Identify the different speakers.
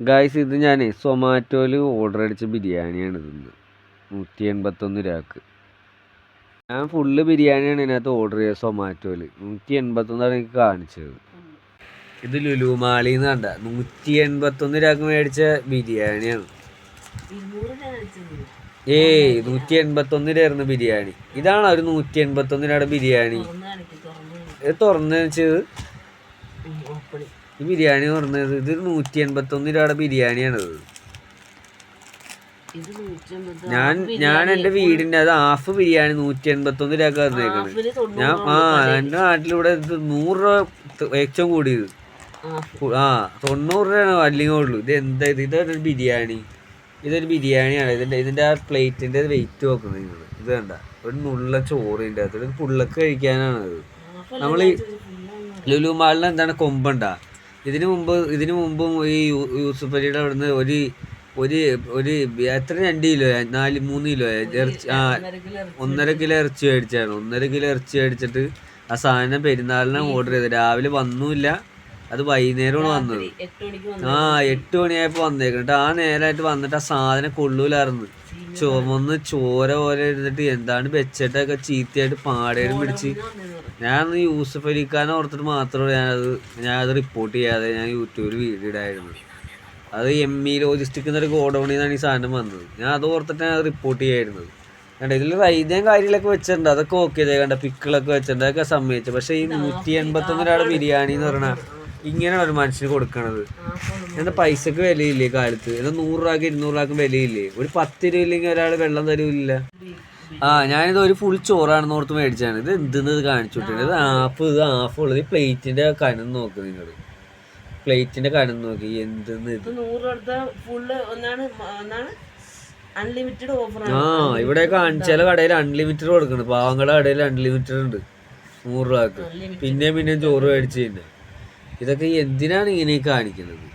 Speaker 1: Guys ഇത് ഞാൻ സൊമാറ്റോയിൽ order അടിച്ച ബിരിയാണിയാണ് ഇന്ന് 181 രൂപക്ക്. ഞാൻ ഫുള്ള് ബിരിയാണിയാണ് ഇതിനകത്ത് ഓർഡർ ചെയ്തത് സൊമാറ്റോയിൽ. 181 എനിക്ക് കാണിച്ചത്. ഇത് ലുലു മാളിന്ന് കണ്ട 181 രൂപക്ക് മേടിച്ച ബിരിയാണിയാണ്. 181 രൂപയായിരുന്നു ബിരിയാണി. ഇതാണ് ഒരു 181 രൂപയുടെ ബിരിയാണി. ഇത് തുറന്നു വെച്ചത് ഈ ബിരിയാണി പറഞ്ഞത് ഇത് 181 രൂപയുടെ ബിരിയാണിയാണത്. ഞാൻ എൻ്റെ വീടിൻ്റെ അത് ഹാഫ് ബിരിയാണി 181 രൂപ തന്നേക്കണ്. ഞാൻ എൻ്റെ നാട്ടിലൂടെ ഇത് 100 രൂപ ഏറ്റവും കൂടിയത്. 90 രൂപയാണ് അല്ലെങ്കിൽ ഉള്ളൂ. ഇത് എന്താ ഇതൊരു ബിരിയാണി. ഇതൊരു ബിരിയാണിയാണ്. ഇതിൻ്റെ ആ പ്ലേറ്റിൻ്റെ വെയിറ്റ് നോക്കുന്നത് നിങ്ങൾ. ഇത് കണ്ട ഒരു നുള്ള ചോറിൻ്റെ അകത്ത് ഒരു പുള്ളക്ക് കഴിക്കാനാണത്. നമ്മൾ ഈ ലുലു മാളിൽ എന്താണ് കൊമ്പുണ്ടാ. ഇതിനു മുമ്പും ഈ യൂസുഫ് അലിയുടെ അവിടുന്ന് ഒരു എത്ര 2 കിലോ 3 കിലോ ഇറച്ചി 1.5 കിലോ ഇറച്ചി മേടിച്ചാണ്. 1.5 കിലോ ഇറച്ചി മേടിച്ചിട്ട് ആ സാധനം പെരുന്നാളിനെ ഓർഡർ ചെയ്ത് രാവിലെ വന്നില്ല. അത് വൈകുന്നേരമാണ് വന്നത്. 8 മണിയായപ്പോൾ വന്നേക്കണിട്ട് ആ നേരമായിട്ട് വന്നിട്ട് ആ സാധനം കൊള്ളൂലായിരുന്നു. ചുമന്ന് ചോര പോലെ ഇരുന്നിട്ട് എന്താണ് വെച്ചിട്ടൊക്കെ ചീത്തയായിട്ട് പാടേനും പിടിച്ച്. ഞാൻ യൂസുഫ് അലിഖാനെ ഓർത്തിട്ട് മാത്രമേ ഞാനത് റിപ്പോർട്ട് ചെയ്യാതെ ഞാൻ യൂട്യൂബിൽ വീഡിയോ ഇടായിരുന്നു. അത് ME ലോജിസ്റ്റിക് എന്നൊരു ഗോഡൗണിൽ നിന്നാണ് ഈ സാധനം വന്നത്. ഞാൻ അത് ഓർത്തിട്ട് ഞാൻ റിപ്പോർട്ട് ചെയ്യായിരുന്നത്. കണ്ട ഇതിൽ റൈതയും കാര്യങ്ങളൊക്കെ വെച്ചിട്ടുണ്ട്. അതൊക്കെ ഓക്കെ ചെയ്തേ. കണ്ട പിക്കിളൊക്കെ വെച്ചിട്ടുണ്ട്. അതൊക്കെ സമ്മതിച്ചു. പക്ഷേ ഈ 181 രൂപയുടെ ബിരിയാണി എന്ന് പറഞ്ഞാൽ ഇങ്ങനെയാണ് ഒരു മനുഷ്യന് കൊടുക്കണത്. എന്താ പൈസക്ക് വിലയില്ലേ കാലത്ത്? എന്താ 100 രൂപക്ക് 200 രൂപക്ക് വിലയില്ലേ? ഒരു 10 രൂപ ഇല്ലെങ്കിൽ ഒരാൾ വെള്ളം തരൂല്ല. ഞാനിത് ഒരു ഫുൾ ചോറാണെന്ന് ഓർത്ത് മേടിച്ചാണ്. ഇത് എന്തെന്ന് കാണിച്ചു വിട്ടിട്ടുണ്ട്. ഇത് ഹാഫ് ഉള്ളത്. ഈ പ്ലേറ്റിന്റെ കനം നോക്ക് നിങ്ങൾ. പ്ലേറ്റിന്റെ കനം നോക്കി എന്തെന്ന്. ഇത് ഇവിടെ ചില കടയിൽ അൺലിമിറ്റഡ് കൊടുക്കുന്നുണ്ട്. പാവങ്ങളുടെ കടയിൽ അൺലിമിറ്റഡ് ഉണ്ട് 100 രൂപക്ക്. പിന്നെയും ചോറ് മേടിച്ച് തന്നെ. ഇതൊക്കെ എന്തിനാണ് ഇങ്ങനെ കാണിക്കുന്നത്?